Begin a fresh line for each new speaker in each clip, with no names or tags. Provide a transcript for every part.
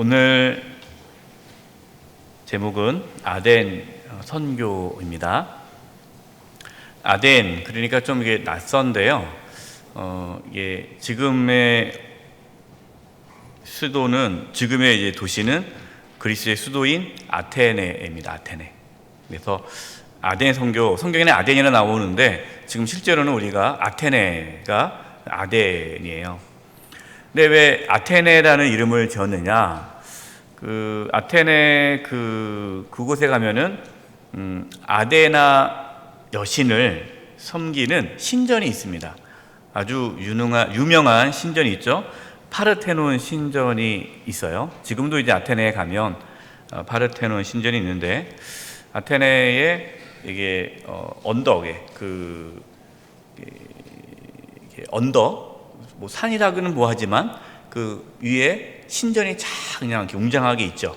오늘 제목은 아덴 선교입니다. 아덴, 그러니까 좀 이게 낯선데요. 이게 지금의 이제 도시는 그리스의 수도인 아테네입니다. 아테네. 그래서 아덴 성경에는 아덴이라 나오는데 지금 실제로는 우리가 아테네가 아덴이에요. 근데 왜 아테네라는 이름을 지었느냐? 아테네 그곳에 가면은 아데나 여신을 섬기는 신전이 있습니다. 아주 유명한 신전이 있죠. 파르테논 신전이 있어요. 지금도 이제 아테네에 가면 파르테논 신전이 있는데, 아테네의 이게 언덕에 언덕, 뭐 산이라고는 뭐하지만 그 위에 신전이 쫙 그냥 이렇게 웅장하게 있죠.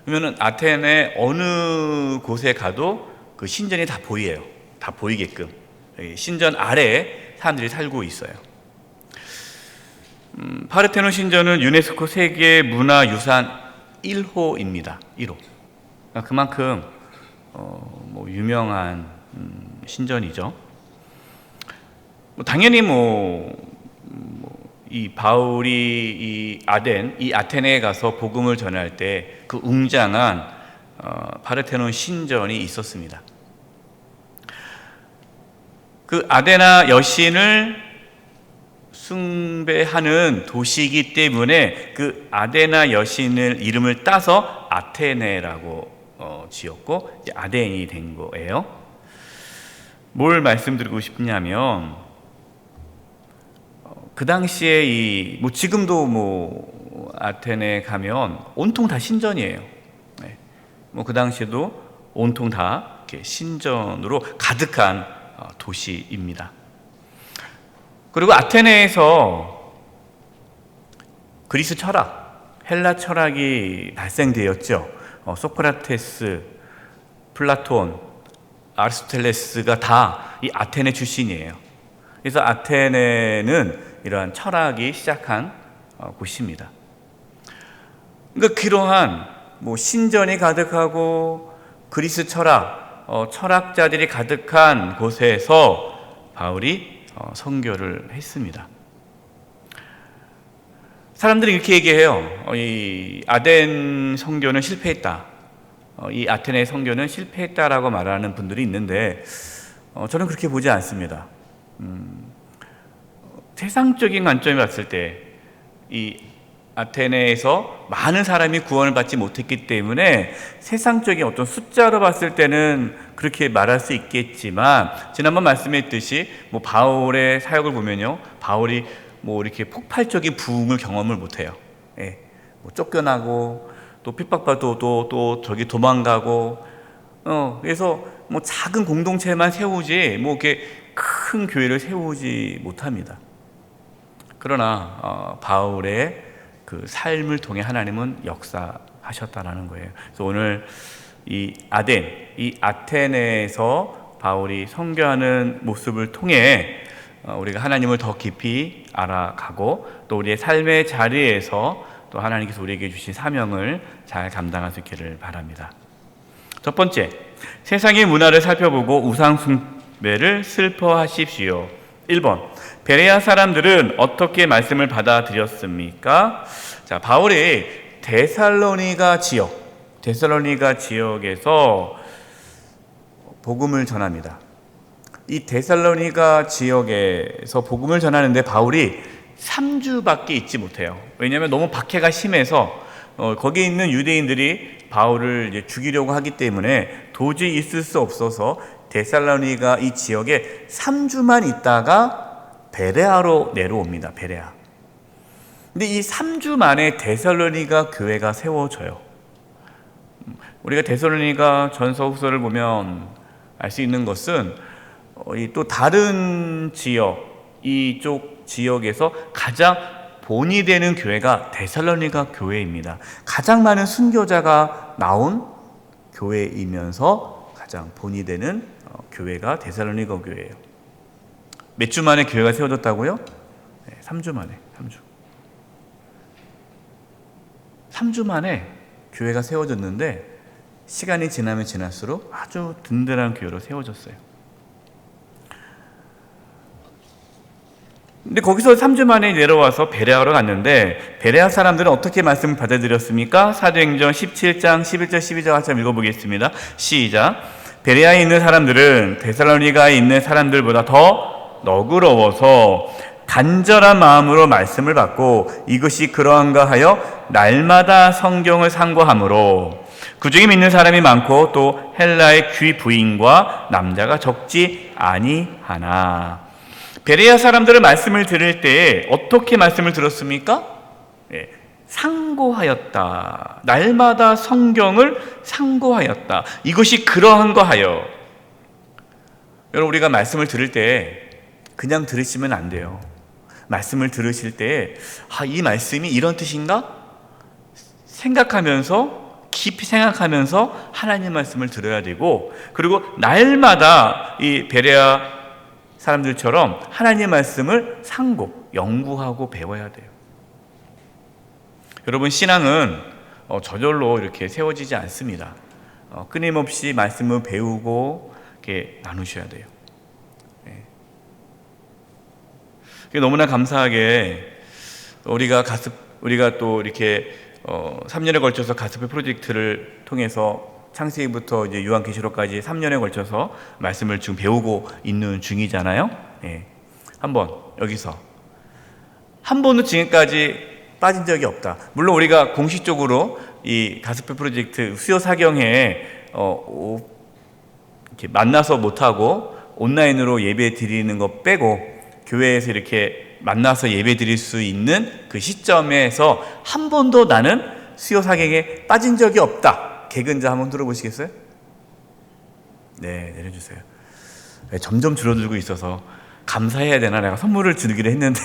그러면은 아테네 어느 곳에 가도 그 신전이 다 보여요. 다 보이게끔 신전 아래에 사람들이 살고 있어요. 파르테논 신전은 유네스코 세계 문화유산 1호입니다. 1호. 그만큼 유명한 신전이죠. 당연히 이 바울이 이 아테네에 가서 복음을 전할 때 그 웅장한 파르테논 신전이 있었습니다. 그 아데나 여신을 숭배하는 도시이기 때문에 그 아데나 여신을 이름을 따서 아테네라고 지었고 아덴이 된 거예요. 뭘 말씀드리고 싶냐면, 그 당시에 지금도 아테네 가면 온통 다 신전이에요. 네. 그 당시에도 온통 다 이렇게 신전으로 가득한 도시입니다. 그리고 아테네에서 그리스 철학, 헬라 철학이 발생되었죠. 소크라테스, 플라톤, 아리스토텔레스가 다 이 아테네 출신이에요. 그래서 아테네는 이러한 철학이 시작한 곳입니다. 그러니까 그러한 신전이 가득하고 그리스 철학, 철학자들이 가득한 곳에서 바울이 선교를 했습니다. 사람들이 이렇게 얘기해요. 이 아덴 선교는 실패했다. 이 아테네 선교는 실패했다라고 말하는 분들이 있는데, 저는 그렇게 보지 않습니다. 세상적인 관점에 봤을 때 이 아테네에서 많은 사람이 구원을 받지 못했기 때문에 세상적인 어떤 숫자로 봤을 때는 그렇게 말할 수 있겠지만, 지난번 말씀했듯이 바울의 사역을 보면요, 바울이 이렇게 폭발적인 부흥을 경험을 못해요. 예, 쫓겨나고 또 핍박받고 또 저기 도망가고, 그래서 작은 공동체만 세우지 이렇게 큰 교회를 세우지 못합니다. 그러나 바울의 그 삶을 통해 하나님은 역사하셨다라는 거예요. 그래서 오늘 이 아테네에서 바울이 선교하는 모습을 통해 우리가 하나님을 더 깊이 알아가고, 또 우리의 삶의 자리에서 또 하나님께서 우리에게 주신 사명을 잘 감당할 수 있기를 바랍니다. 첫 번째, 세상의 문화를 살펴보고 우상 숭배를 슬퍼하십시오. 1번, 베레아 사람들은 어떻게 말씀을 받아들였습니까? 자, 바울이 데살로니가 지역에서 복음을 전합니다. 이 데살로니가 지역에서 복음을 전하는데 바울이 3주밖에 있지 못해요. 왜냐하면 너무 박해가 심해서 거기에 있는 유대인들이 바울을 이제 죽이려고 하기 때문에 도저히 있을 수 없어서 데살로니가 이 지역에 3주만 있다가 베레아로 내려옵니다. 베레아. 근데 이 3주 만에 데살로니가 교회가 세워져요. 우리가 데살로니가 전서 후서를 보면 알 수 있는 것은 또 다른 지역, 이쪽 지역에서 가장 본이 되는 교회가 데살로니가 교회입니다. 가장 많은 순교자가 나온 교회이면서 가장 본이 되는 교회가 데살로니가 교회예요. 몇 주 만에 교회가 세워졌다고요? 네, 3주 만에. 3주 만에 교회가 세워졌는데 시간이 지나면 지날수록 아주 든든한 교회로 세워졌어요. 근데 거기서 3주 만에 내려와서 베레아로 갔는데 베레아 사람들은 어떻게 말씀을 받아들였습니까? 사도행전 17장 11절 12절 한번 읽어보겠습니다. 시작. 베레아에 있는 사람들은 데살로니가에 있는 사람들보다 더 너그러워서 간절한 마음으로 말씀을 받고 이것이 그러한가 하여 날마다 성경을 상고하므로 그중에 믿는 사람이 많고 또 헬라의 귀부인과 남자가 적지 아니하나. 베레아 사람들은 말씀을 들을 때 어떻게 말씀을 들었습니까? 상고하였다. 날마다 성경을 상고하였다. 이것이 그러한가 하여. 여러분, 우리가 말씀을 들을 때 그냥 들으시면 안 돼요. 말씀을 들으실 때 이 말씀이 이런 뜻인가? 생각하면서 깊이 생각하면서 하나님 말씀을 들어야 되고, 그리고 날마다 이 베레아 사람들처럼 하나님 말씀을 상고, 연구하고 배워야 돼요. 여러분, 신앙은 저절로 이렇게 세워지지 않습니다. 끊임없이 말씀을 배우고 이렇게 나누셔야 돼요. 너무나 감사하게 우리가 또 이렇게 3년에 걸쳐서 가스펠 프로젝트를 통해서 창세기부터 이제 요한계시록까지 3년에 걸쳐서 말씀을 지금 배우고 있는 중이잖아요. 한번 여기서 한 번도 지금까지 빠진 적이 없다. 물론 우리가 공식적으로 이 가스펠 프로젝트 수요 사경에 이렇게 만나서 못하고 온라인으로 예배 드리는 거 빼고 교회에서 이렇게 만나서 예배 드릴 수 있는 그 시점에서 한 번도 나는 수요 사경에 빠진 적이 없다. 개근자 한번 들어보시겠어요? 네, 내려주세요. 점점 줄어들고 있어서 감사해야 되나? 내가 선물을 드리기로 했는데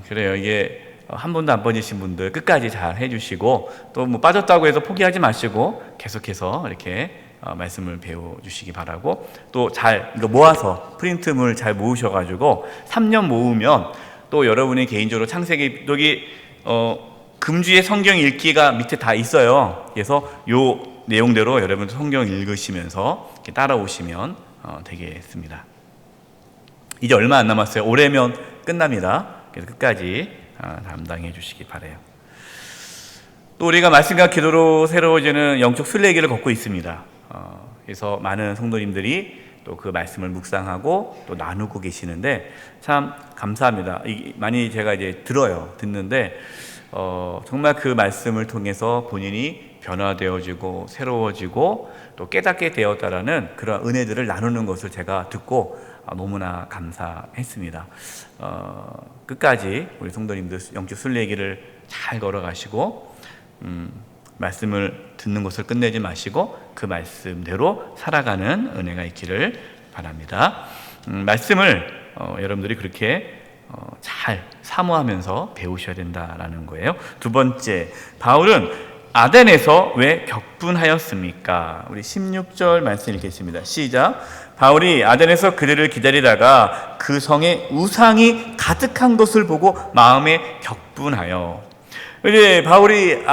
그래요. 이게 한 번도 안 빠지신 분들 끝까지 잘 해주시고, 또 뭐 빠졌다고 해서 포기하지 마시고 계속해서 이렇게 말씀을 배워주시기 바라고, 또 잘 이거 모아서 프린트물 잘 모으셔가지고 3년 모으면 또 여러분이 개인적으로 창세기 여기 금주의 성경 읽기가 밑에 다 있어요. 그래서 요 내용대로 여러분 성경 읽으시면서 이렇게 따라오시면 되겠습니다. 이제 얼마 안 남았어요. 올해면 끝납니다. 그래서 끝까지 담당해 주시기 바라요. 또 우리가 말씀과 기도로 새로워지는 영적 순례길을 걷고 있습니다. 그래서 많은 성도님들이 또 그 말씀을 묵상하고 또 나누고 계시는데 참 감사합니다. 많이 제가 이제 듣는데 정말 그 말씀을 통해서 본인이 변화되어지고 새로워지고 또 깨닫게 되었다라는 그런 은혜들을 나누는 것을 제가 듣고 너무나 감사했습니다. 끝까지 우리 성도님들 영적 순례의 길을 잘 걸어가시고 말씀을 듣는 것을 끝내지 마시고 그 말씀대로 살아가는 은혜가 있기를 바랍니다. 말씀을 여러분들이 그렇게 잘 사모하면서 배우셔야 된다라는 거예요. 두 번째, 바울은 아덴에서 왜 격분하였습니까? 우리 16절 말씀 읽겠습니다. 시작. 바울이 아덴에서 그들을 기다리다가 그 성에 우상이 가득한 것을 보고 마음에 격분하여. 이제 바울이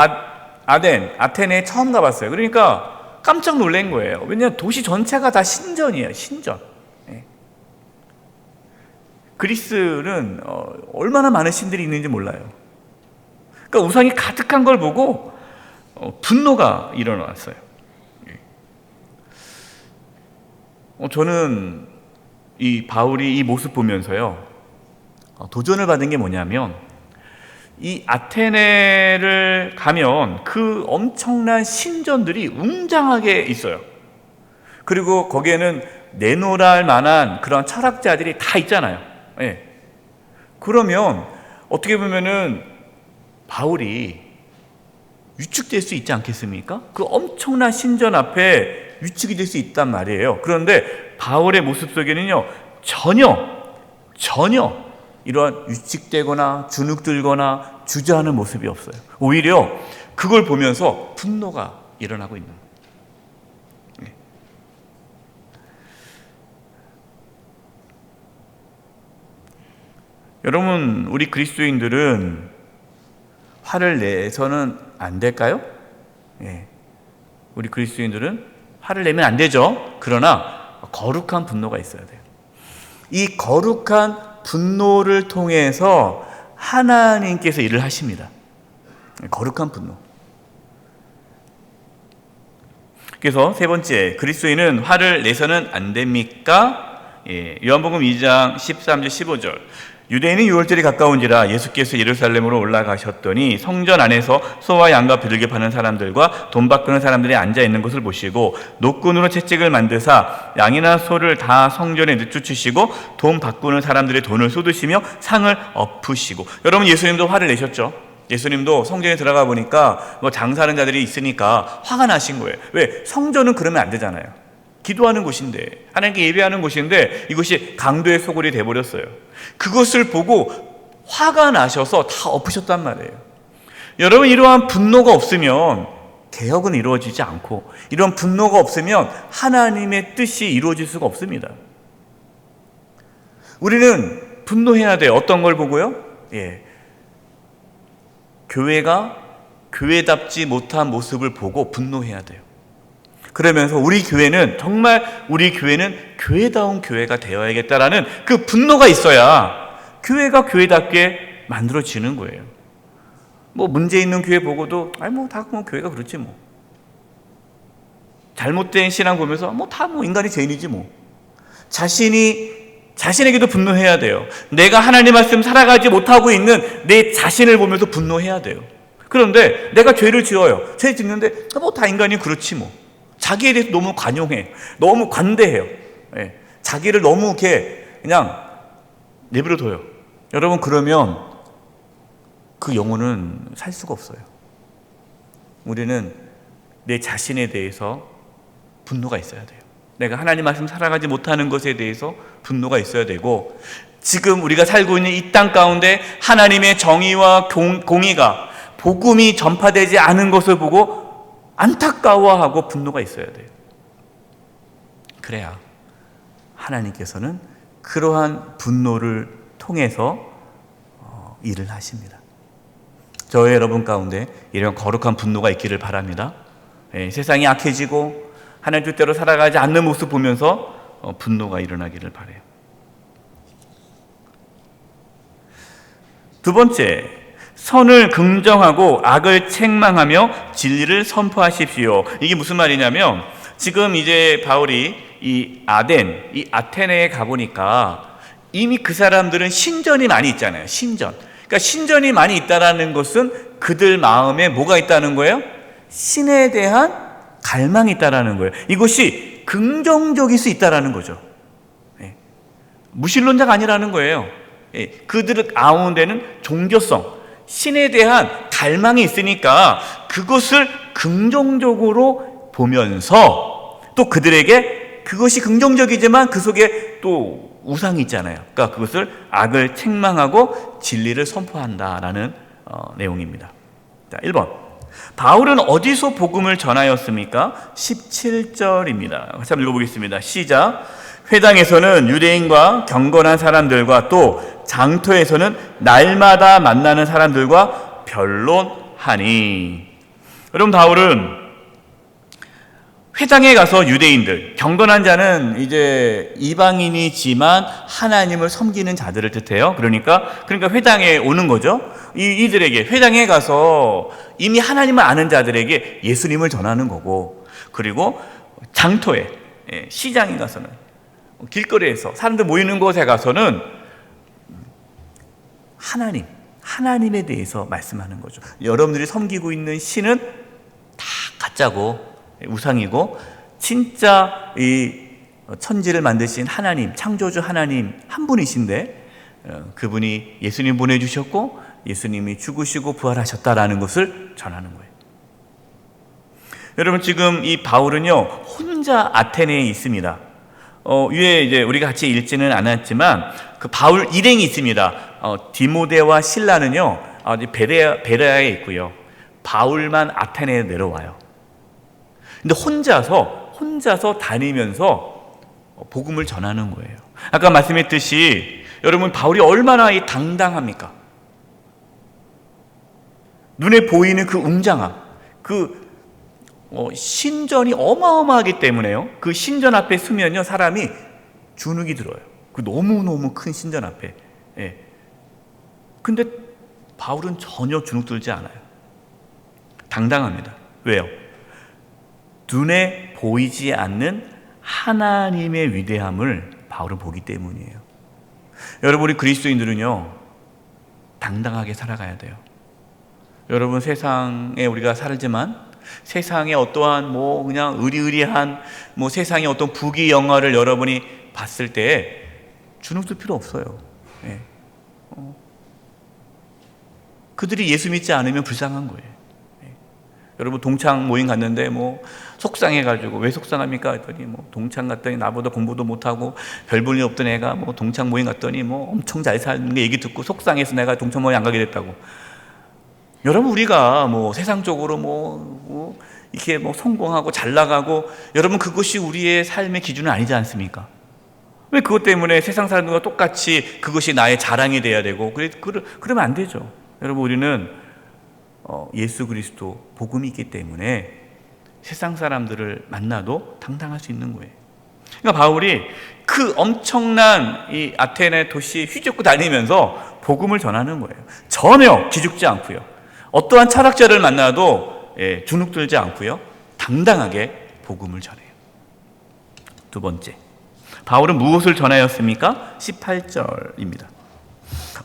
아테네에 처음 가봤어요. 그러니까 깜짝 놀란 거예요. 왜냐하면 도시 전체가 다 신전이에요. 신전. 그리스는 얼마나 많은 신들이 있는지 몰라요. 그러니까 우상이 가득한 걸 보고 분노가 일어났어요. 저는 이 바울이 이 모습 보면서요, 도전을 받은 게 뭐냐면, 이 아테네를 가면 그 엄청난 신전들이 웅장하게 있어요. 그리고 거기에는 내노랄 만한 그런 철학자들이 다 있잖아요. 그러면 어떻게 보면은 바울이 위축될 수 있지 않겠습니까? 그 엄청난 신전 앞에 위축이 될 수 있단 말이에요. 그런데 바울의 모습 속에는요, 전혀 이러한 위축되거나 주눅들거나 주저하는 모습이 없어요. 오히려 그걸 보면서 분노가 일어나고 있는 거예요. 여러분, 우리 그리스도인들은 화를 내서는 안 될까요? 예. 우리 그리스도인들은 화를 내면 안 되죠. 그러나 거룩한 분노가 있어야 돼요. 이 거룩한 분노를 통해서 하나님께서 일을 하십니다. 거룩한 분노. 그래서 세 번째, 그리스도인은 화를 내서는 안 됩니까? 요한복음 2장 13절 15절. 유대인은 유월절이 가까운지라 예수께서 예루살렘으로 올라가셨더니 성전 안에서 소와 양과 비둘기 파는 사람들과 돈 바꾸는 사람들이 앉아 있는 것을 보시고 노끈으로 채찍을 만드사 양이나 소를 다 성전에 늦추시고 돈 바꾸는 사람들의 돈을 쏟으시며 상을 엎으시고. 여러분, 예수님도 화를 내셨죠? 예수님도 성전에 들어가 보니까 장사하는 자들이 있으니까 화가 나신 거예요. 왜? 성전은 그러면 안 되잖아요. 기도하는 곳인데, 하나님께 예배하는 곳인데 이것이 강도의 소굴이 돼버렸어요. 그것을 보고 화가 나셔서 다 엎으셨단 말이에요. 여러분, 이러한 분노가 없으면 개혁은 이루어지지 않고, 이런 분노가 없으면 하나님의 뜻이 이루어질 수가 없습니다. 우리는 분노해야 돼요. 어떤 걸 보고요? 교회가 교회답지 못한 모습을 보고 분노해야 돼요. 그러면서 우리 교회는 교회다운 교회가 되어야겠다라는 그 분노가 있어야 교회가 교회답게 만들어지는 거예요. 문제 있는 교회 보고도 다 교회가 그렇지 뭐. 잘못된 신앙 보면서 다 인간이 죄인이지 뭐. 자신에게도 분노해야 돼요. 내가 하나님 말씀 살아가지 못하고 있는 내 자신을 보면서 분노해야 돼요. 그런데 내가 죄를 지어요. 죄 짓는데 다 인간이 그렇지 뭐. 자기에 대해서 너무 관용해. 너무 관대해요. 자기를 너무 이렇게 그냥 내버려둬요. 여러분, 그러면 그 영혼은 살 수가 없어요. 우리는 내 자신에 대해서 분노가 있어야 돼요. 내가 하나님 말씀 살아가지 못하는 것에 대해서 분노가 있어야 되고, 지금 우리가 살고 있는 이 땅 가운데 하나님의 정의와 공의가, 복음이 전파되지 않은 것을 보고 안타까워하고 분노가 있어야 돼요. 그래야 하나님께서는 그러한 분노를 통해서 일을 하십니다. 저와 여러분 가운데 이런 거룩한 분노가 있기를 바랍니다. 세상이 악해지고 하나님 뜻대로 살아가지 않는 모습 보면서 분노가 일어나기를 바라요. 두 번째, 선을 긍정하고 악을 책망하며 진리를 선포하십시오. 이게 무슨 말이냐면, 지금 이제 바울이 이 아테네에 가보니까 이미 그 사람들은 신전이 많이 있잖아요. 그러니까 신전이 많이 있다라는 것은 그들 마음에 뭐가 있다는 거예요? 신에 대한 갈망이 있다라는 거예요. 이것이 긍정적일 수 있다라는 거죠. 무신론자가 아니라는 거예요. 그들 가운데는 종교성, 신에 대한 갈망이 있으니까 그것을 긍정적으로 보면서 또 그들에게 그것이 긍정적이지만 그 속에 또 우상이 있잖아요. 그러니까 그것을 악을 책망하고 진리를 선포한다라는 내용입니다. 자, 1번. 바울은 어디서 복음을 전하였습니까? 17절입니다. 같이 한번 읽어보겠습니다. 시작. 회당에서는 유대인과 경건한 사람들과 또 장터에서는 날마다 만나는 사람들과 변론하니. 여러분, 바울은 회당에 가서 유대인들, 경건한 자는 이제 이방인이지만 하나님을 섬기는 자들을 뜻해요. 그러니까 회당에 오는 거죠. 이들에게 회당에 가서 이미 하나님을 아는 자들에게 예수님을 전하는 거고, 그리고 장터에, 시장에 가서는, 길거리에서 사람들 모이는 곳에 가서는 하나님에 대해서 말씀하는 거죠. 여러분들이 섬기고 있는 신은 다 가짜고 우상이고, 진짜 이 천지를 만드신 하나님, 창조주 하나님 한 분이신데, 그분이 예수님 보내주셨고 예수님이 죽으시고 부활하셨다라는 것을 전하는 거예요. 여러분, 지금 이 바울은요 혼자 아테네에 있습니다. 위에 이제 우리가 같이 읽지는 않았지만 그 바울 일행이 있습니다. 디모데와 실라는요 베레아에 있고요. 바울만 아테네에 내려와요. 근데 혼자서 다니면서 복음을 전하는 거예요. 아까 말씀했듯이 여러분, 바울이 얼마나 당당합니까? 눈에 보이는 그 웅장함, 그 신전이 어마어마하기 때문에요. 그 신전 앞에 서면요 사람이 주눅이 들어요. 그 너무너무 큰 신전 앞에. 예. 근데 바울은 전혀 주눅 들지 않아요. 당당합니다. 왜요? 눈에 보이지 않는 하나님의 위대함을 바울은 보기 때문이에요. 여러분, 우리 그리스도인들은요 당당하게 살아가야 돼요. 여러분, 세상에 우리가 살지만 세상에 어떠한 그냥 의리의리한 세상의 어떤 부귀 영화를 여러분이 봤을 때 주눅들 필요 없어요. 예. 그들이 예수 믿지 않으면 불쌍한 거예요. 예. 여러분, 동창 모임 갔는데 속상해가지고, 왜 속상합니까? 했더니 동창 갔더니 나보다 공부도 못하고 별 볼 일 없던 애가 동창 모임 갔더니 엄청 잘 사는 게 얘기 듣고 속상해서 내가 동창 모임 안 가게 됐다고. 여러분, 우리가 세상적으로 이렇게 성공하고 잘 나가고, 여러분, 그것이 우리의 삶의 기준은 아니지 않습니까? 왜 그것 때문에 세상 사람들과 똑같이 그것이 나의 자랑이 돼야 되고, 그러면 안 되죠. 여러분, 우리는 예수 그리스도 복음이 있기 때문에 세상 사람들을 만나도 당당할 수 있는 거예요. 그러니까 바울이 그 엄청난 이 아테네 도시 휘젓고 다니면서 복음을 전하는 거예요. 전혀 기죽지 않고요. 어떠한 철학자를 만나도 주눅 들지 않고요. 당당하게 복음을 전해요. 두 번째, 바울은 무엇을 전하였습니까? 18절입니다.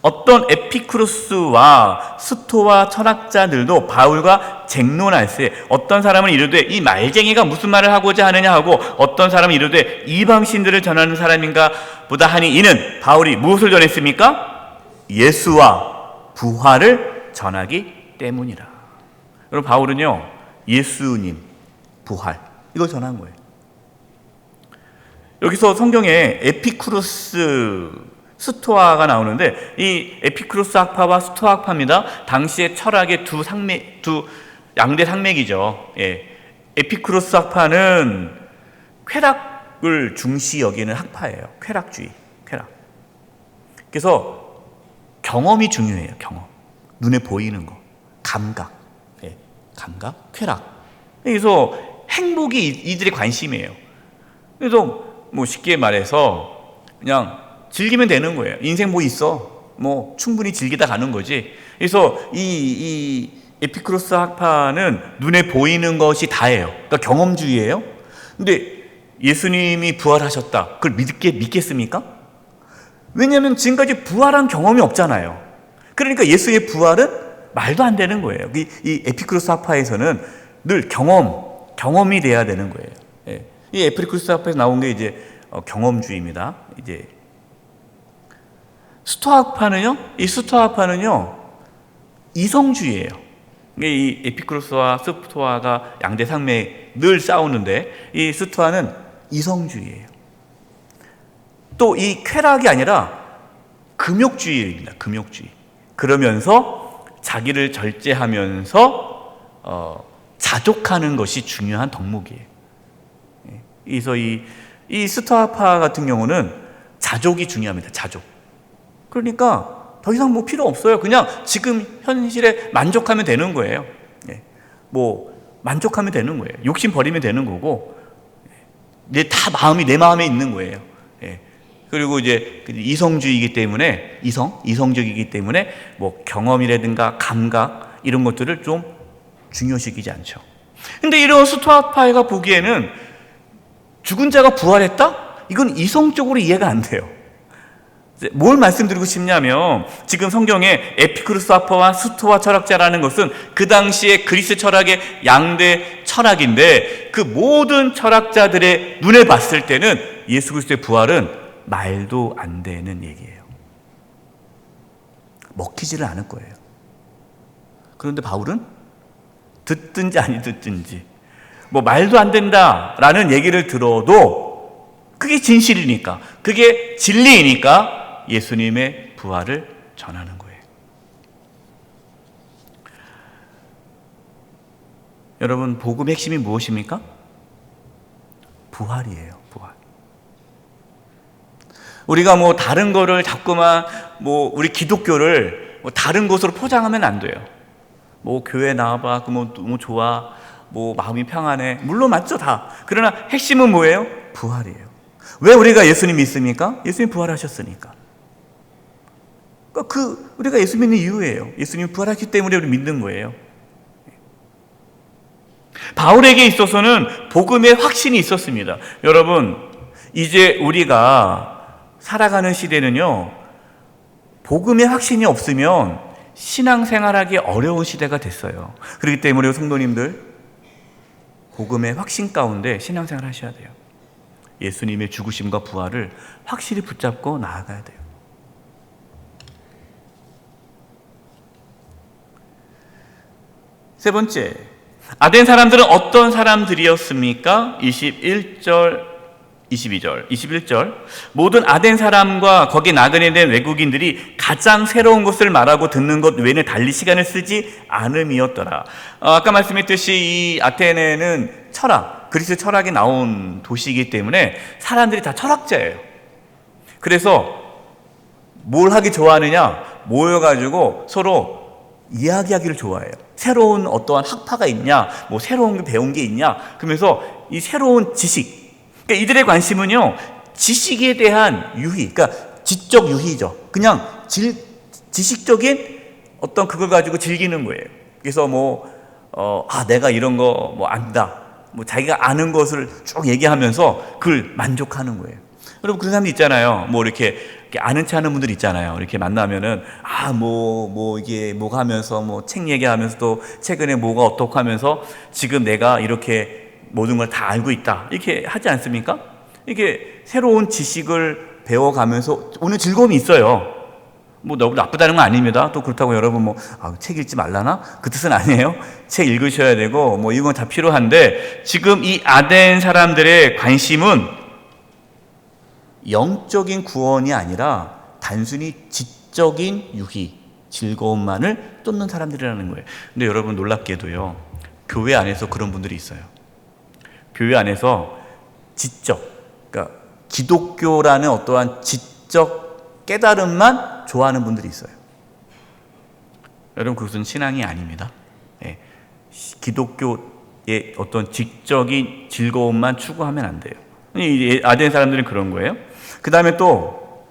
어떤 에피쿠로스와 스토아 철학자들도 바울과 쟁론할세 어떤 사람은 이르되 이 말쟁이가 무슨 말을 하고자 하느냐 하고, 어떤 사람은 이르되 이방신들을 전하는 사람인가 보다 하니, 이는 바울이 무엇을 전했습니까? 예수와 부활을 전하기 때문이라. 여러분, 바울은요 예수님 부활 이걸 전한 거예요. 여기서 성경에 에피쿠로스, 스토아가 나오는데, 이 에피쿠로스 학파와 스토아 학파입니다. 당시의 철학의 두 양대 산맥이죠. 에피쿠로스 학파는 쾌락을 중시 여기는 학파예요. 쾌락주의, 쾌락. 그래서 경험이 중요해요. 경험, 눈에 보이는 거, 감각, 감각, 쾌락. 그래서 행복이 이들의 관심이에요. 그래서 쉽게 말해서 그냥 즐기면 되는 거예요. 인생 있어? 충분히 즐기다 가는 거지. 그래서 이 에피쿠로스 학파는 눈에 보이는 것이 다예요. 그러니까 경험주의예요. 근데 예수님이 부활하셨다, 그걸 믿겠습니까? 왜냐하면 지금까지 부활한 경험이 없잖아요. 그러니까 예수의 부활은 말도 안 되는 거예요. 이 에피쿠로스 학파에서는 늘 경험이 돼야 되는 거예요. 이 에피쿠로스 학파에서 나온 게 이제 경험주의입니다. 이제 이 스토아파는요 이성주의예요. 이 에피쿠로스와 스토아가 양대 산맥 늘 싸우는데, 이 스토아는 이성주의예요. 또 이 쾌락이 아니라 금욕주의입니다. 금욕주의. 그러면서 자기를 절제하면서 자족하는 것이 중요한 덕목이에요. 그래서 이 스토아파 같은 경우는 자족이 중요합니다. 자족. 그러니까 더 이상 필요 없어요. 그냥 지금 현실에 만족하면 되는 거예요. 만족하면 되는 거예요. 욕심 버리면 되는 거고, 내 마음에 있는 거예요. 그리고 이제 이성주의이기 때문에, 이성적이기 때문에 경험이라든가 감각 이런 것들을 좀 중요시키지 않죠. 근데 이런 스토아파가 보기에는 죽은 자가 부활했다? 이건 이성적으로 이해가 안 돼요. 뭘 말씀드리고 싶냐면, 지금 성경에 에피쿠로스 학파와 스토아 철학자라는 것은 그 당시에 그리스 철학의 양대 철학인데, 그 모든 철학자들의 눈에 봤을 때는 예수 그리스도의 부활은 말도 안 되는 얘기예요. 먹히지를 않을 거예요. 그런데 바울은 듣든지 아니 듣든지 말도 안 된다라는 얘기를 들어도 그게 진실이니까, 그게 진리이니까 예수님의 부활을 전하는 거예요. 여러분, 복음의 핵심이 무엇입니까? 부활이에요. 부활. 우리가 다른 거를 자꾸만 우리 기독교를 다른 것으로 포장하면 안 돼요. 뭐 교회 나와봐, 그뭐 너무 좋아, 뭐 마음이 평안해. 물론 맞죠, 다. 그러나 핵심은 뭐예요? 부활이에요. 왜 우리가 예수님 믿습니까? 예수님 부활하셨으니까. 그러니까 우리가 예수 믿는 이유예요. 예수님 부활하셨기 때문에 우리 믿는 거예요. 바울에게 있어서는 복음의 확신이 있었습니다. 여러분, 이제 우리가 살아가는 시대는요, 복음의 확신이 없으면 신앙생활하기 어려운 시대가 됐어요. 그렇기 때문에 성도님들, 복음의 확신 가운데 신앙생활 하셔야 돼요. 예수님의 죽으심과 부활을 확실히 붙잡고 나아가야 돼요. 세 번째, 아덴 사람들은 어떤 사람들이었습니까? 21절, 22절, 21절. 모든 아덴 사람과 거기 나그네 된 외국인들이 가장 새로운 것을 말하고 듣는 것 외에는 달리 시간을 쓰지 않음이었더라. 아까 말씀했듯이 이 아테네는 철학, 그리스 철학이 나온 도시이기 때문에 사람들이 다 철학자예요. 그래서 뭘 하기 좋아하느냐? 모여가지고 서로 이야기하기를 좋아해요. 새로운 어떠한 학파가 있냐, 뭐 새로운 배운 게 있냐, 그러면서 이 새로운 지식, 그러니까 이들의 관심은요, 지식에 대한 유희, 그러니까 지적 유희죠. 그냥 지식적인 어떤 그걸 가지고 즐기는 거예요. 그래서 내가 이런 거 뭐 안다, 뭐 자기가 아는 것을 쭉 얘기하면서 그걸 만족하는 거예요. 여러분, 그런 사람들 있잖아요. 뭐 이렇게 아는 체 하는 분들 있잖아요. 이렇게 만나면은 이게 뭐가 하면서 뭐 책 얘기하면서 또 최근에 뭐가 어떻게 하면서 지금 내가 이렇게 모든 걸 다 알고 있다, 이렇게 하지 않습니까? 이게 새로운 지식을 배워가면서 오늘 즐거움이 있어요. 뭐 너무 나쁘다는 건 아닙니다. 또 그렇다고 여러분 책 읽지 말라나? 그 뜻은 아니에요. 책 읽으셔야 되고 뭐 이건 다 필요한데, 지금 이 아덴 사람들의 관심은 영적인 구원이 아니라 단순히 지적인 유희, 즐거움만을 쫓는 사람들이라는 거예요. 근데 여러분, 놀랍게도요, 교회 안에서 그런 분들이 있어요. 교회 안에서 그러니까 기독교라는 어떠한 지적 깨달음만 좋아하는 분들이 있어요. 여러분, 그것은 신앙이 아닙니다. 기독교의 어떤 지적인 즐거움만 추구하면 안 돼요. 이 아덴 사람들은 그런 거예요. 그 다음에 또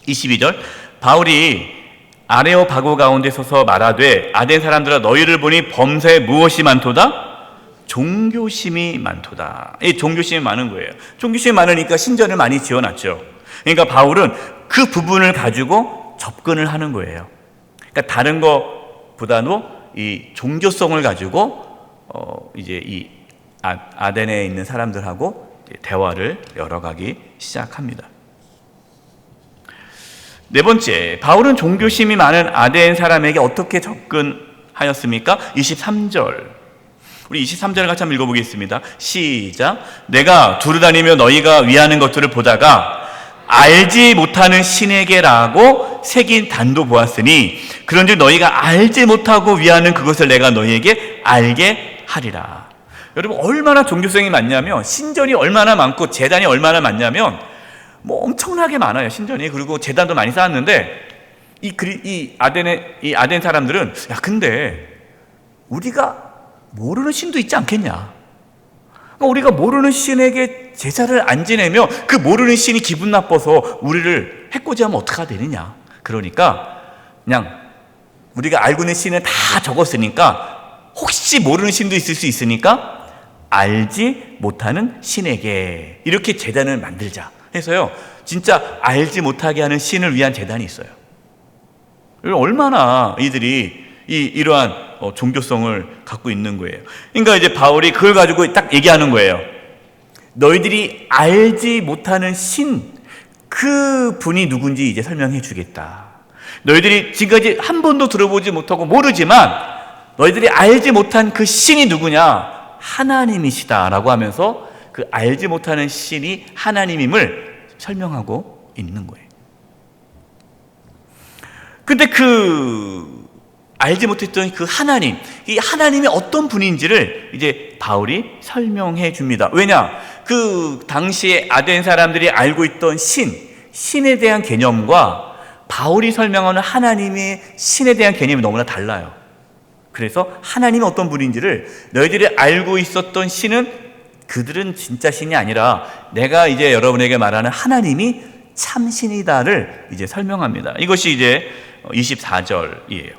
22절, 바울이 아레오바고 가운데 서서 말하되 아덴 사람들아, 너희를 보니 범사에 무엇이 많도다? 종교심이 많도다. 이 종교심이 많은 거예요. 종교심이 많으니까 신전을 많이 지어놨죠. 그러니까 바울은 그 부분을 가지고 접근을 하는 거예요. 그러니까 다른 것보다도 이 종교성을 가지고 이제 이 아덴에 있는 사람들하고 대화를 열어가기 시작합니다. 네 번째, 바울은 종교심이 많은 아덴 사람에게 어떻게 접근하였습니까? 23절. 우리 23절을 같이 한번 읽어보겠습니다. 시작. 내가 두루다니며 너희가 위하는 것들을 보다가 알지 못하는 신에게라고 새긴 단도 보았으니 그런즉 너희가 알지 못하고 위하는 그것을 내가 너희에게 알게 하리라. 여러분, 얼마나 종교성이 많냐면, 신전이 얼마나 많고 제단이 얼마나 많냐면 엄청나게 많아요, 신전이. 그리고 제단도 많이 쌓았는데 이 아덴 사람들은 근데 우리가 모르는 신도 있지 않겠냐, 그러니까 우리가 모르는 신에게 제사를 안 지내며 그 모르는 신이 기분 나빠서 우리를 해코지하면 어떡하 되느냐. 그러니까 그냥 우리가 알고 있는 신은 다 적었으니까 혹시 모르는 신도 있을 수 있으니까 알지 못하는 신에게 이렇게 제단을 만들자 해서요, 진짜 알지 못하게 하는 신을 위한 제단이 있어요. 얼마나 이들이 이러한 종교성을 갖고 있는 거예요. 그러니까 이제 바울이 그걸 가지고 딱 얘기하는 거예요. 너희들이 알지 못하는 신, 그 분이 누군지 이제 설명해 주겠다. 너희들이 지금까지 한 번도 들어보지 못하고 모르지만 너희들이 알지 못한 그 신이 누구냐? 하나님이시다라고 하면서 그 알지 못하는 신이 하나님임을 설명하고 있는 거예요. 근데 알지 못했던 그 하나님, 이 하나님이 어떤 분인지를 이제 바울이 설명해 줍니다. 왜냐? 그 당시에 아덴 사람들이 알고 있던 신에 대한 개념과 바울이 설명하는 하나님의 신에 대한 개념이 너무나 달라요. 그래서 하나님이 어떤 분인지를 너희들이 알고 있었던 신은 그들은 진짜 신이 아니라 내가 이제 여러분에게 말하는 하나님이 참신이다를 이제 설명합니다. 이것이 이제 24절이에요.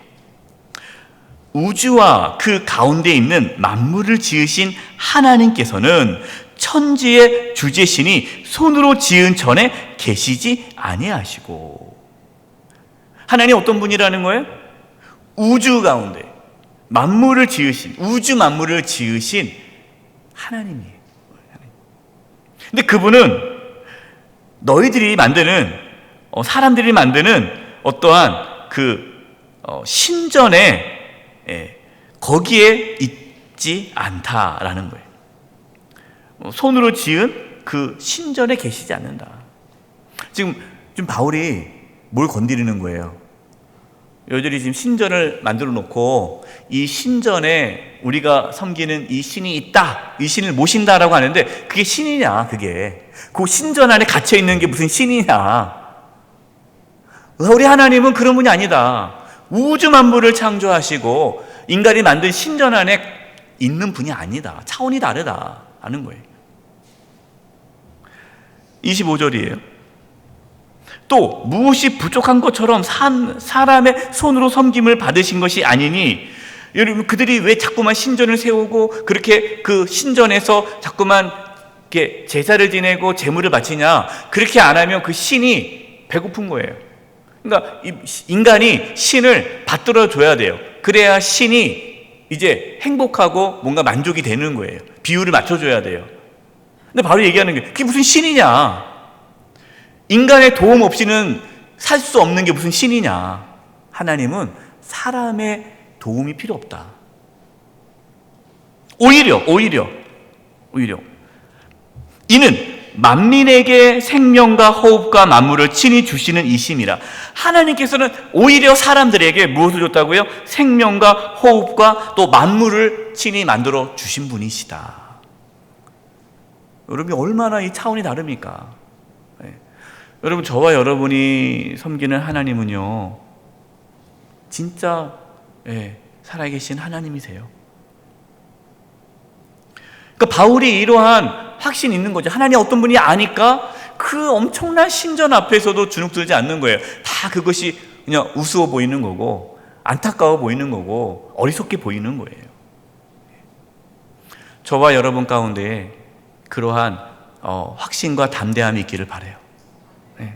우주와 그 가운데 있는 만물을 지으신 하나님께서는 천지의 주제신이 손으로 지은 전에 계시지 아니하시고. 하나님 어떤 분이라는 거예요? 우주 가운데 만물을 지으신, 우주 만물을 지으신 하나님이에요. 근데 그분은 너희들이 만드는, 사람들이 만드는 어떠한 신전에 거기에 있지 않다라는 거예요. 손으로 지은 그 신전에 계시지 않는다. 지금 바울이 뭘 건드리는 거예요? 너희들이 지금 신전을 만들어 놓고 이 신전에 우리가 섬기는 이 신이 있다, 이 신을 모신다라고 하는데 그게 신이냐? 그게 그 신전 안에 갇혀 있는 게 무슨 신이냐? 우리 하나님은 그런 분이 아니다. 우주 만물을 창조하시고 인간이 만든 신전 안에 있는 분이 아니다. 차원이 다르다 하는 거예요. 25절이에요. 또 무엇이 부족한 것처럼 사람의 손으로 섬김을 받으신 것이 아니니, 여러분 그들이 왜 자꾸만 신전을 세우고 그렇게 그 신전에서 자꾸만 이렇게 제사를 지내고 제물을 바치냐? 그렇게 안 하면 그 신이 배고픈 거예요. 그러니까 인간이 신을 받들어 줘야 돼요. 그래야 신이 이제 행복하고 뭔가 만족이 되는 거예요. 비율을 맞춰줘야 돼요. 근데 바로 얘기하는 게 그게 무슨 신이냐? 인간의 도움 없이는 살 수 없는 게 무슨 신이냐? 하나님은 사람의 도움이 필요 없다. 오히려 이는 만민에게 생명과 호흡과 만물을 친히 주시는 이심이라. 하나님께서는 오히려 사람들에게 무엇을 줬다고요? 생명과 호흡과 또 만물을 친히 만들어 주신 분이시다. 여러분이 얼마나 이 차원이 다릅니까? 네. 여러분, 저와 여러분이 섬기는 하나님은요, 진짜 살아계신 하나님이세요. 그러니까 바울이 이러한 확신이 있는 거죠. 하나님 어떤 분이 아니까 그 엄청난 신전 앞에서도 주눅들지 않는 거예요. 다 그것이 그냥 우스워 보이는 거고 안타까워 보이는 거고 어리석게 보이는 거예요. 저와 여러분 가운데 그러한 확신과 담대함이 있기를 바라요. 네.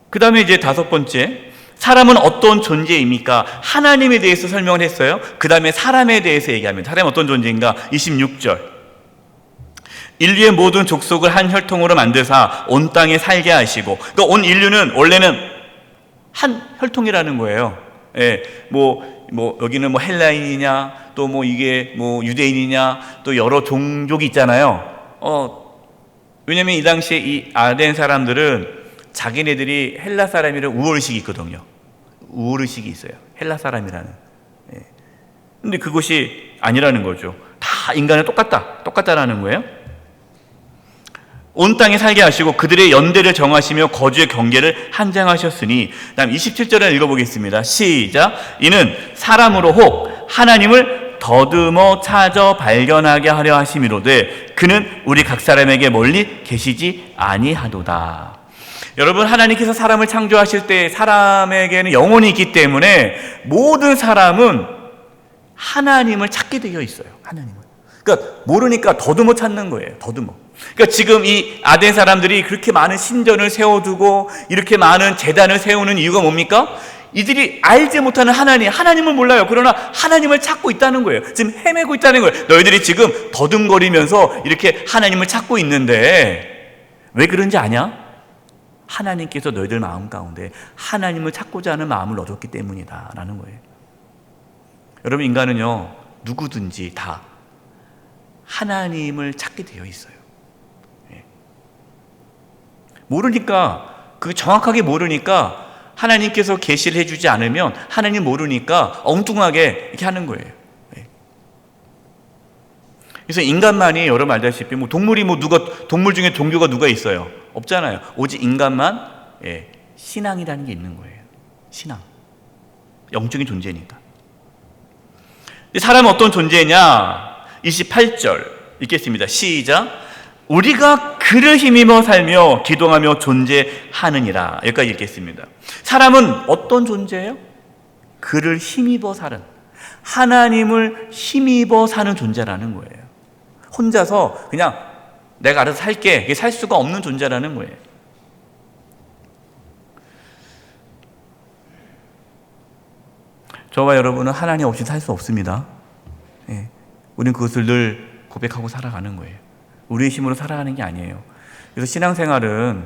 그 다음에 이제 5번째, 사람은 어떤 존재입니까? 하나님에 대해서 설명을 했어요. 그 다음에 사람에 대해서 얘기합니다. 사람은 어떤 존재인가? 26절. 인류의 모든 족속을 한 혈통으로 만드사 온 땅에 살게 하시고, 그러니까 온 인류는 원래는 한 혈통이라는 거예요. 여기는 헬라인이냐, 또 이게 유대인이냐, 또 여러 종족이 있잖아요. 왜냐면 이 당시에 이 아덴 사람들은 자기네들이 헬라 사람이라는 우월의식이 있거든요. 우월의식이 있어요. 헬라 사람이라는. 근데 그것이 아니라는 거죠. 다 인간은 똑같다라는 거예요. 온 땅에 살게 하시고 그들의 연대를 정하시며 거주의 경계를 한정하셨으니, 다음 27절을 읽어보겠습니다. 시작. 이는 사람으로 혹 하나님을 더듬어 찾아 발견하게 하려 하심이로되 그는 우리 각 사람에게 멀리 계시지 아니하도다. 여러분, 하나님께서 사람을 창조하실 때 사람에게는 영혼이 있기 때문에 모든 사람은 하나님을 찾게 되어 있어요. 하나님을. 그러니까 모르니까 더듬어 찾는 거예요. 더듬어. 그러니까 지금 이 아덴 사람들이 그렇게 많은 신전을 세워두고 이렇게 많은 제단을 세우는 이유가 뭡니까? 이들이 알지 못하는 하나님을 몰라요. 그러나 하나님을 찾고 있다는 거예요. 지금 헤매고 있다는 거예요. 너희들이 지금 더듬거리면서 이렇게 하나님을 찾고 있는데 왜 그런지 아냐? 하나님께서 너희들 마음 가운데 하나님을 찾고자 하는 마음을 얻었기 때문이다 라는 거예요. 여러분, 인간은요 누구든지 다 하나님을 찾게 되어 있어요. 모르니까, 정확하게 모르니까 하나님께서 계시를 해주지 않으면 하나님 모르니까 엉뚱하게 이렇게 하는 거예요. 그래서 인간만이 여러분 알다시피 동물 중에 종교가 누가 있어요? 없잖아요. 오직 인간만 신앙이라는 게 있는 거예요. 신앙. 영적인 존재니까. 사람은 어떤 존재냐? 28절 읽겠습니다. 시작. 우리가 그를 힘입어 살며 기동하며 존재하느니라. 여기까지 읽겠습니다. 사람은 어떤 존재예요? 그를 힘입어 사는, 하나님을 힘입어 사는 존재라는 거예요. 혼자서 그냥 내가 알아서 살게, 이게 살 수가 없는 존재라는 거예요. 저와 여러분은 하나님 없이 살 수 없습니다. 예. 우리는 그것을 늘 고백하고 살아가는 거예요. 우리의 힘으로 살아가는 게 아니에요. 그래서 신앙생활은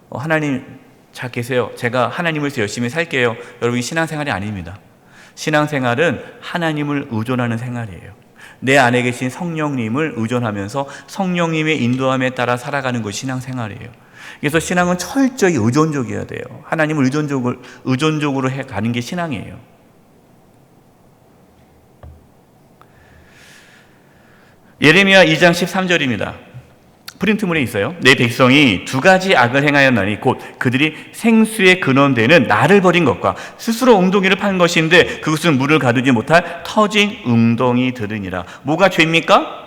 하나님 잘 계세요. 제가 하나님을 위해서 열심히 살게요. 여러분이 신앙생활이 아닙니다. 신앙생활은 하나님을 의존하는 생활이에요. 내 안에 계신 성령님을 의존하면서 성령님의 인도함에 따라 살아가는 것이 신앙생활이에요. 그래서 신앙은 철저히 의존적이어야 돼요. 하나님을 의존적으로 가는 게 신앙이에요. 예레미야 2장 13절입니다. 프린트물에 있어요. 내 백성이 두 가지 악을 행하였나니 곧 그들이 생수의 근원되는 나를 버린 것과 스스로 웅덩이를 판 것인데 그것은 물을 가두지 못할 터진 웅덩이들이니라. 뭐가 죄입니까?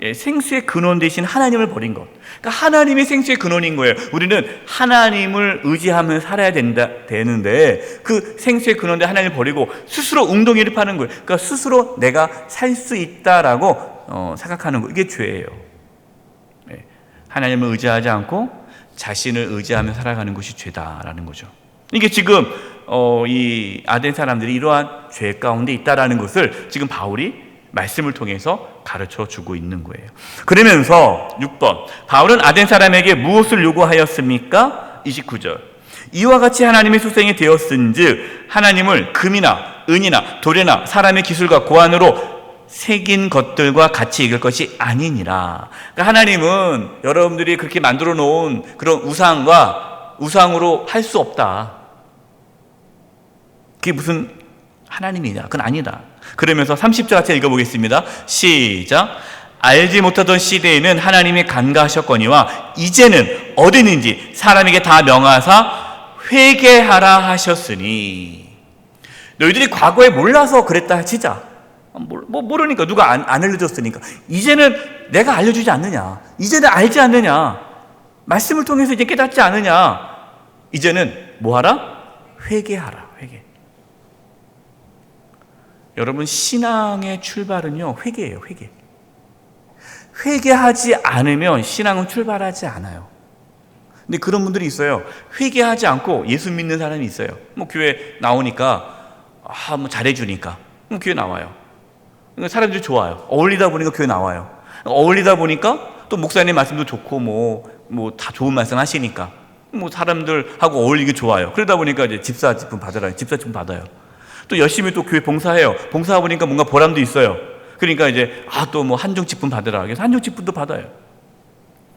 예, 생수의 근원 되신 하나님을 버린 것. 그러니까 하나님이 생수의 근원인 거예요. 우리는 하나님을 의지하며 살아야 되는데 그 생수의 근원대 하나님을 버리고 스스로 웅덩이를 파는 거예요. 그러니까 스스로 내가 살 수 있다라고 생각하는 거, 이게 죄예요. 네. 하나님을 의지하지 않고 자신을 의지하며 살아가는 것이 죄다라는 거죠. 이게 지금 이 아덴 사람들이 이러한 죄 가운데 있다라는 것을 지금 바울이 말씀을 통해서 가르쳐 주고 있는 거예요. 그러면서 6번, 바울은 아덴 사람에게 무엇을 요구하였습니까? 29절, 이와 같이 하나님의 소생이 되었은즉 하나님을 금이나 은이나 도래나 사람의 기술과 고안으로 새긴 것들과 같이 이길 것이 아니니라. 그러니까 하나님은 여러분들이 그렇게 만들어 놓은 그런 우상으로 할 수 없다. 그게 무슨 하나님이냐? 그건 아니다. 그러면서 30절 같이 읽어보겠습니다. 시작. 알지 못하던 시대에는 하나님이 간과하셨거니와 이제는 어디든지 사람에게 다 명하사 회개하라 하셨으니. 너희들이 과거에 몰라서 그랬다 치자. 모르니까, 누가 안 알려줬으니까. 이제는 내가 알려주지 않느냐? 이제는 알지 않느냐? 말씀을 통해서 이제 깨닫지 않느냐? 이제는 뭐하라? 회개하라. 회개. 여러분, 신앙의 출발은요, 회개예요. 회개. 회개하지 않으면 신앙은 출발하지 않아요. 근데 그런 분들이 있어요. 회개하지 않고 예수 믿는 사람이 있어요. 교회 나오니까 뭐 잘해주니까 교회 나와요. 사람들이 좋아요. 어울리다 보니까 교회 나와요. 어울리다 보니까 또 목사님 말씀도 좋고 다 좋은 말씀 하시니까 사람들하고 어울리기 좋아요. 그러다 보니까 이제 집사 직분 받아요. 또 열심히 또 교회 봉사해요. 봉사하다 보니까 뭔가 보람도 있어요. 그러니까 이제 또 한정 직분 받으라. 그래서 한정 직분도 받아요.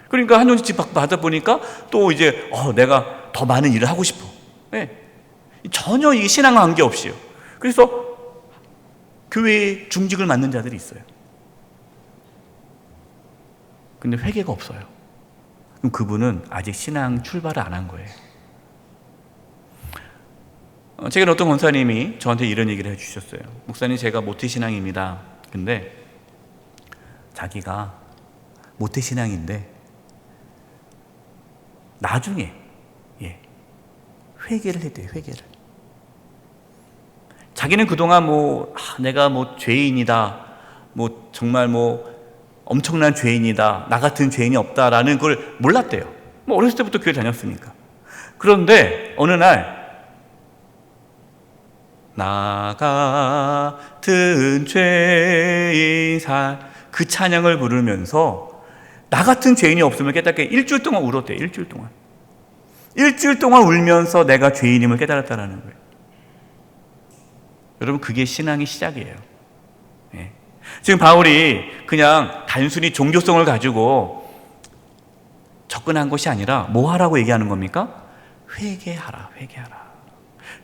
그러니까 한정 직분 받아 보니까 또 이제 내가 더 많은 일을 하고 싶어. 네. 전혀 이게 신앙과 관계없이요. 그래서 교회에 중직을 맡는 자들이 있어요. 근데 회개가 없어요. 그럼 그분은 아직 신앙 출발을 안 한 거예요. 최근에 어떤 권사님이 저한테 이런 얘기를 해주셨어요. 목사님, 제가 모태신앙입니다. 근데 자기가 모태신앙인데 나중에 회개를 했대요. 회개를. 자기는 그동안 내가 죄인이다, 정말 엄청난 죄인이다, 나 같은 죄인이 없다라는 걸 몰랐대요. 어렸을 때부터 교회 다녔으니까. 그런데 어느 날 나 같은 죄인 그 찬양을 부르면서 나 같은 죄인이 없으면 깨닫게 일주일 동안 울었대요. 일주일 동안 울면서 내가 죄인임을 깨달았다는 거예요. 여러분, 그게 신앙의 시작이에요. 네. 지금 바울이 그냥 단순히 종교성을 가지고 접근한 것이 아니라 뭐 하라고 얘기하는 겁니까? 회개하라.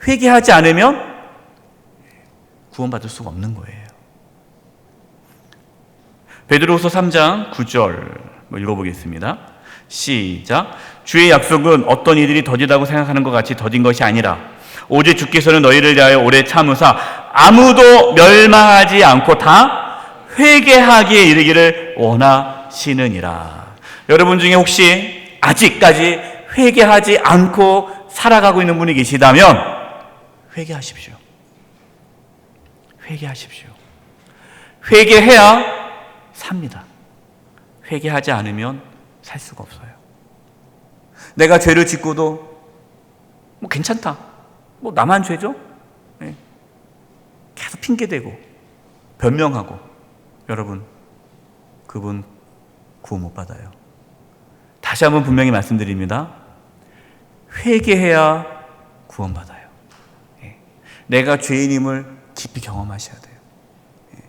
회개하지 않으면 구원받을 수가 없는 거예요. 베드로후서 3장 9절 읽어보겠습니다. 시작. 주의 약속은 어떤 이들이 더디다고 생각하는 것 같이 더딘 것이 아니라 오직 주께서는 너희를 대하여 오래 참으사 아무도 멸망하지 않고 다 회개하기에 이르기를 원하시느니라. 여러분 중에 혹시 아직까지 회개하지 않고 살아가고 있는 분이 계시다면 회개하십시오. 회개하십시오. 회개해야 삽니다. 회개하지 않으면 살 수가 없어요. 내가 죄를 짓고도 뭐 괜찮다. 뭐 나만 죄죠? 네. 계속 핑계대고 변명하고 여러분 그분 구원 못 받아요. 다시 한번 분명히 말씀드립니다. 회개해야 구원 받아요. 네. 내가 죄인임을 깊이 경험하셔야 돼요. 네.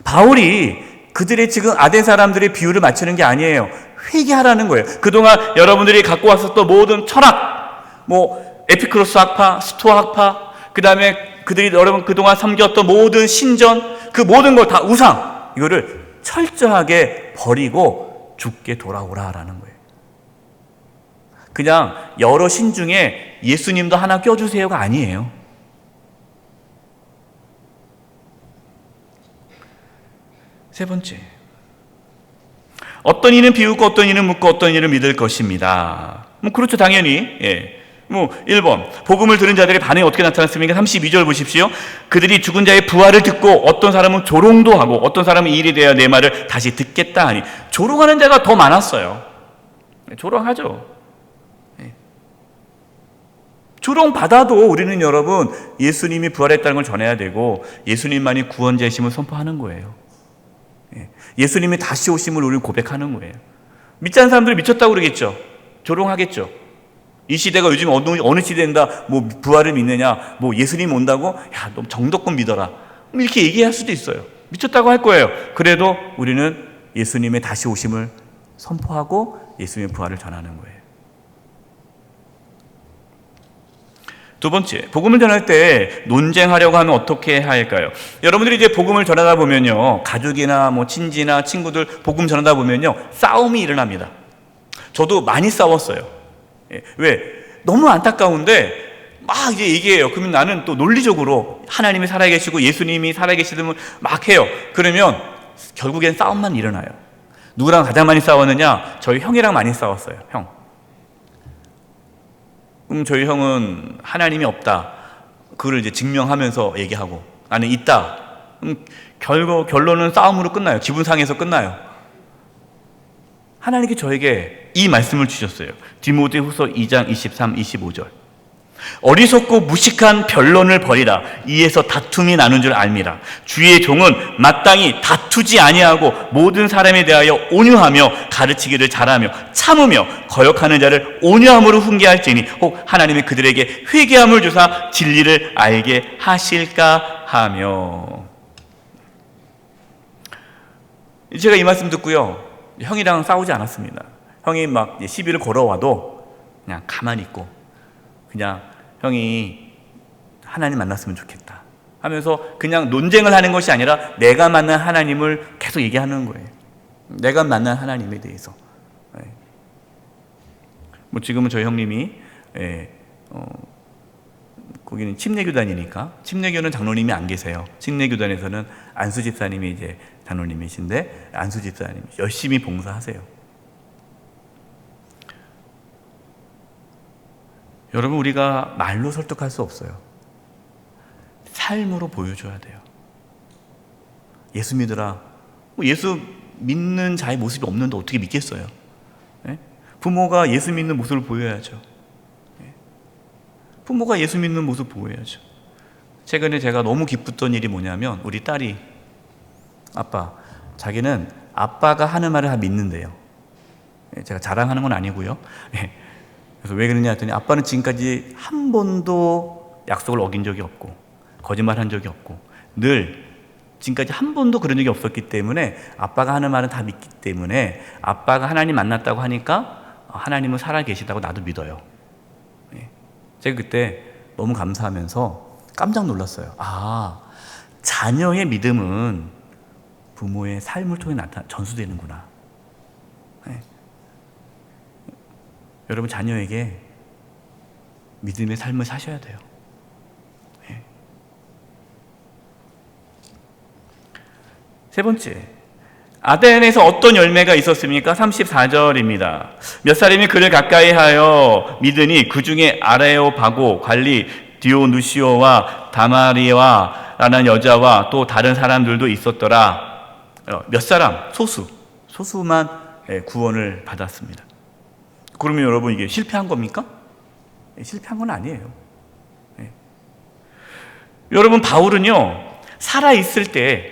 바울이 그들의 지금 아덴 사람들의 비유를 맞추는 게 아니에요. 회개하라는 거예요. 그동안 여러분들이 갖고 왔었던 모든 철학, 뭐 에피크로스 학파, 스토아 학파, 그 다음에 그들이 여러분 그동안 섬겼던 모든 신전, 그 모든 걸 다 우상, 이거를 철저하게 버리고 주께 돌아오라라는 거예요. 그냥 여러 신 중에 예수님도 하나 껴주세요가 아니에요. 세 번째, 어떤 이는 비웃고 어떤 이는 묻고 어떤 이는 믿을 것입니다. 뭐 그렇죠, 당연히. 예. 뭐 1번 복음을 들은 자들의 반응이 어떻게 나타났습니까? 32절 보십시오. 그들이 죽은 자의 부활을 듣고 어떤 사람은 조롱도 하고 어떤 사람은 이 일에 대하여 내 말을 다시 듣겠다 하니, 조롱하는 자가 더 많았어요. 조롱하죠. 예. 조롱받아도 우리는 여러분 예수님이 부활했다는 걸 전해야 되고 예수님만이 구원자이심을 선포하는 거예요. 예수님이 다시 오심을 우리는 고백하는 거예요. 믿지 않는 사람들이 미쳤다고 그러겠죠. 조롱하겠죠. 이 시대가 요즘 어느 시대인가 뭐 부활을 믿느냐, 뭐 예수님 온다고, 야, 너 정도껏 믿어라, 이렇게 얘기할 수도 있어요. 미쳤다고 할 거예요. 그래도 우리는 예수님의 다시 오심을 선포하고 예수님의 부활을 전하는 거예요. 두 번째, 복음을 전할 때 논쟁하려고 하면 어떻게 해야 할까요? 여러분들이 이제 복음을 전하다 보면요, 가족이나 뭐 친지나 친구들 복음 전하다 보면요, 싸움이 일어납니다. 저도 많이 싸웠어요. 왜? 너무 안타까운데 막 이제 얘기해요. 그러면 나는 또 논리적으로 하나님이 살아계시고 예수님이 살아계시면 막 해요. 그러면 결국엔 싸움만 일어나요. 누구랑 가장 많이 싸웠느냐? 저희 형이랑 많이 싸웠어요. 형. 그럼 저희 형은 하나님이 없다, 그걸 이제 증명하면서 얘기하고, 나는 있다. 그럼 결론은 싸움으로 끝나요. 기분 상해서 끝나요. 하나님께 저에게 이 말씀을 주셨어요. 디모데후서 2장 23, 25절. 어리석고 무식한 변론을 버리라. 이에서 다툼이 나는 줄 알미라. 주의 종은 마땅히 다투지 아니하고 모든 사람에 대하여 온유하며 가르치기를 잘하며 참으며 거역하는 자를 온유함으로 훈계할지니 혹 하나님이 그들에게 회개함을 주사 진리를 알게 하실까 하며. 제가 이 말씀 듣고요, 형이랑 싸우지 않았습니다. 형이 막 시비를 걸어와도 그냥 가만히 있고, 그냥 형이 하나님 만났으면 좋겠다 하면서 그냥 논쟁을 하는 것이 아니라 내가 만난 하나님을 계속 얘기하는 거예요. 내가 만난 하나님에 대해서. 뭐 지금은 저희 형님이 거기는 침례교단이니까, 침례교는 장로님이 안 계세요. 침례교단에서는 안수 집사님이 이제 장로님이신데, 안수 집사님이 열심히 봉사하세요. 여러분, 우리가 말로 설득할 수 없어요. 삶으로 보여줘야 돼요. 예수 믿으라. 예수 믿는 자의 모습이 없는데 어떻게 믿겠어요? 부모가 예수 믿는 모습을 보여야죠. 부모가 예수 믿는 모습 보여야죠. 최근에 제가 너무 기뻤던 일이 뭐냐면, 우리 딸이 자기는 아빠가 하는 말을 다 믿는데요. 제가 자랑하는 건 아니고요. 그래서 왜 그러냐 했더니, 아빠는 지금까지 한 번도 약속을 어긴 적이 없고 거짓말한 적이 없고 늘 지금까지 한 번도 그런 적이 없었기 때문에 아빠가 하는 말은 다 믿기 때문에 아빠가 하나님 만났다고 하니까 하나님은 살아계시다고 나도 믿어요. 제가 그때 너무 감사하면서 깜짝 놀랐어요. 자녀의 믿음은 부모의 삶을 통해 전수되는구나. 여러분 자녀에게 믿음의 삶을 사셔야 돼요. 네. 세 번째, 아덴에서 어떤 열매가 있었습니까? 34절입니다. 몇 사람이 그를 가까이 하여 믿으니 그 중에 아레오바고 관리 디오누시오와 다마리와 라는 여자와 또 다른 사람들도 있었더라. 몇 사람, 소수만 구원을 받았습니다. 그러면 여러분 이게 실패한 겁니까? 실패한 건 아니에요. 여러분 바울은 살아있을 때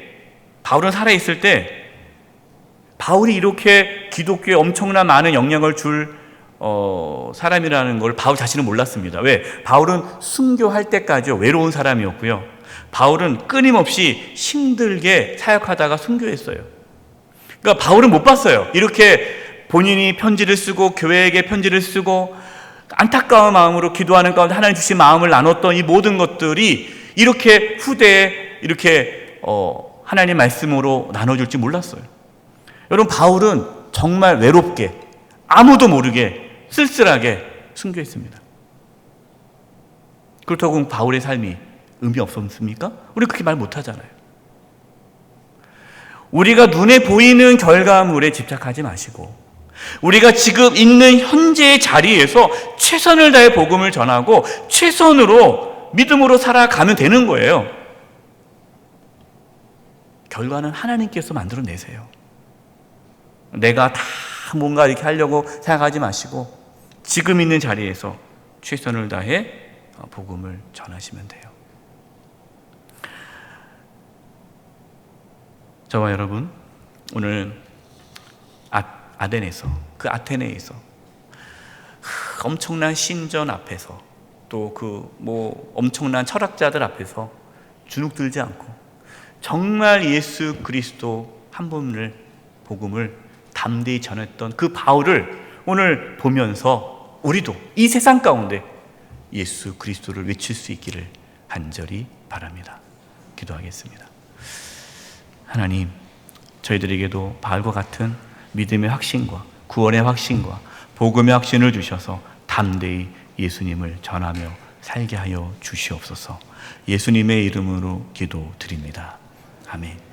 바울이 이렇게 기독교에 엄청난 많은 영향을 줄 사람이라는 걸 바울 자신은 몰랐습니다. 왜? 바울은 순교할 때까지 외로운 사람이었고요. 바울은 끊임없이 힘들게 사역하다가 순교했어요. 그러니까 바울은 못 봤어요. 이렇게 본인이 편지를 쓰고 교회에게 편지를 쓰고 안타까운 마음으로 기도하는 가운데 하나님 주신 마음을 나눴던 이 모든 것들이 이렇게 후대에 이렇게 하나님 말씀으로 나눠줄지 몰랐어요. 여러분 바울은 정말 외롭게 아무도 모르게 쓸쓸하게 순교했습니다. 그렇다고 바울의 삶이 의미 없었습니까? 우리 그렇게 말 못하잖아요. 우리가 눈에 보이는 결과물에 집착하지 마시고 우리가 지금 있는 현재의 자리에서 최선을 다해 복음을 전하고 최선으로 믿음으로 살아가면 되는 거예요. 결과는 하나님께서 만들어내세요. 내가 다 뭔가 이렇게 하려고 생각하지 마시고 지금 있는 자리에서 최선을 다해 복음을 전하시면 돼요. 저와 여러분 오늘 아덴에서 그 아테네에서 엄청난 신전 앞에서 또 엄청난 철학자들 앞에서 주눅들지 않고 정말 예수 그리스도 한 분을 복음을 담대히 전했던 그 바울을 오늘 보면서 우리도 이 세상 가운데 예수 그리스도를 외칠 수 있기를 간절히 바랍니다. 기도하겠습니다. 하나님, 저희들에게도 바울과 같은 믿음의 확신과 구원의 확신과 복음의 확신을 주셔서 담대히 예수님을 전하며 살게 하여 주시옵소서. 예수님의 이름으로 기도드립니다. 아멘.